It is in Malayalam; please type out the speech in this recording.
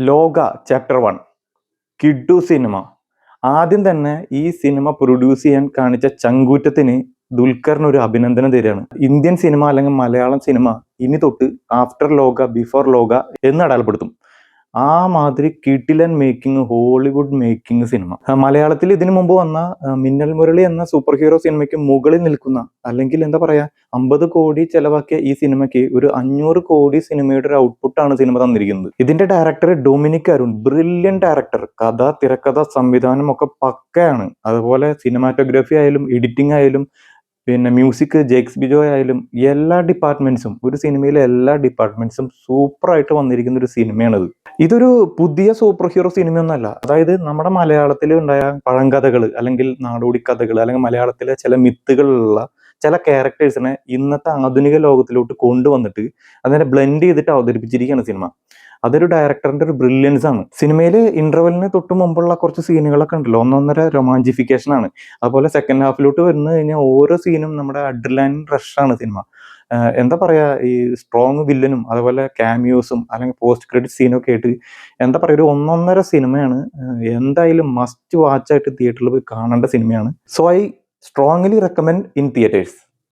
ലോക ചാപ്റ്റർ 1 കിഡു സിനിമ. ആദ്യം തന്നെ ഈ സിനിമ പ്രൊഡ്യൂസ് ചെയ്യാൻ കാണിച്ച ചങ്കൂറ്റത്തിന് ദുൽഖറിന് ഒരു അഭിനന്ദനം തരികയാണ്. ഇന്ത്യൻ സിനിമ അല്ലെങ്കിൽ മലയാളം സിനിമ ഇനി തൊട്ട് ആഫ്റ്റർ ലോക ബിഫോർ ലോക എന്ന് അടയാളപ്പെടുത്തും. ആ മാതിരി കിടിലൻ മേക്കിംഗ്, ഹോളിവുഡ് മേക്കിംഗ് സിനിമ. മലയാളത്തിൽ ഇതിനു മുമ്പ് വന്ന മിന്നൽ മുരളി എന്ന സൂപ്പർ ഹീറോ സിനിമയ്ക്ക് മുകളിൽ നിൽക്കുന്ന, അല്ലെങ്കിൽ എന്താ പറയാ, 50 കോടി ചെലവാക്കിയ ഈ സിനിമയ്ക്ക് ഒരു 500 കോടി സിനിമയുടെ ഒരു ഔട്ട്പുട്ടാണ് സിനിമ തന്നിരിക്കുന്നത്. ഇതിന്റെ director Dominic Arun, brilliant director. കഥ, തിരക്കഥ, സംവിധാനം ഒക്കെ പക്കയാണ്. അതുപോലെ സിനിമാറ്റോഗ്രാഫി ആയാലും എഡിറ്റിംഗ് ആയാലും പിന്നെ മ്യൂസിക് ജേക്സ് ബിജോയ് ആയാലും എല്ലാ ഡിപ്പാർട്ട്മെന്റ്സും, ഒരു സിനിമയിലെ എല്ലാ ഡിപ്പാർട്ട്മെന്റ്സും സൂപ്പറായിട്ട് വന്നിരിക്കുന്ന ഒരു സിനിമയാണിത്. ഇതൊരു പുതിയ സൂപ്പർ ഹീറോ സിനിമയൊന്നുമല്ല. അതായത് നമ്മുടെ മലയാളത്തിൽ ഉണ്ടായ പഴങ്കഥകൾ, അല്ലെങ്കിൽ നാടോടി കഥകൾ, അല്ലെങ്കിൽ മലയാളത്തിലെ ചില മിത്തുകളുള്ള ചില ക്യാരക്ടേഴ്സിനെ ഇന്നത്തെ ആധുനിക ലോകത്തിലോട്ട് കൊണ്ടുവന്നിട്ട് അതിനെ ബ്ലെൻഡ് ചെയ്തിട്ട് അവതരിപ്പിച്ചിരിക്കുകയാണ് സിനിമ. അതൊരു ഡയറക്ടറിന്റെ ഒരു ബ്രില്യൻസ് ആണ്. സിനിമയിൽ ഇന്റർവെല്ലിന് തൊട്ട് മുമ്പുള്ള കുറച്ച് സീനുകളൊക്കെ ഉണ്ടല്ലോ, ഒന്നൊന്നര റൊമാൻറ്റിഫിക്കേഷൻ ആണ്. അതുപോലെ സെക്കൻഡ് ഹാഫിലോട്ട് വരുന്നു കഴിഞ്ഞാൽ ഓരോ സീനും നമ്മുടെ അഡ്രിനാലിൻ റഷാണ് സിനിമ. എന്താ പറയാ, ഈ സ്ട്രോങ് വില്ലനും അതുപോലെ ക്യാമിയോസും അല്ലെങ്കിൽ പോസ്റ്റ് ക്രെഡിറ്റ് സീനൊക്കെ ആയിട്ട് എന്താ പറയുക, ഒരു ഒന്നൊന്നര സിനിമയാണ്. എന്തായാലും മസ്റ്റ് വാച്ച് ആയിട്ട് തിയേറ്ററിൽ പോയി കാണേണ്ട സിനിമയാണ്. So I strongly recommend in theatres.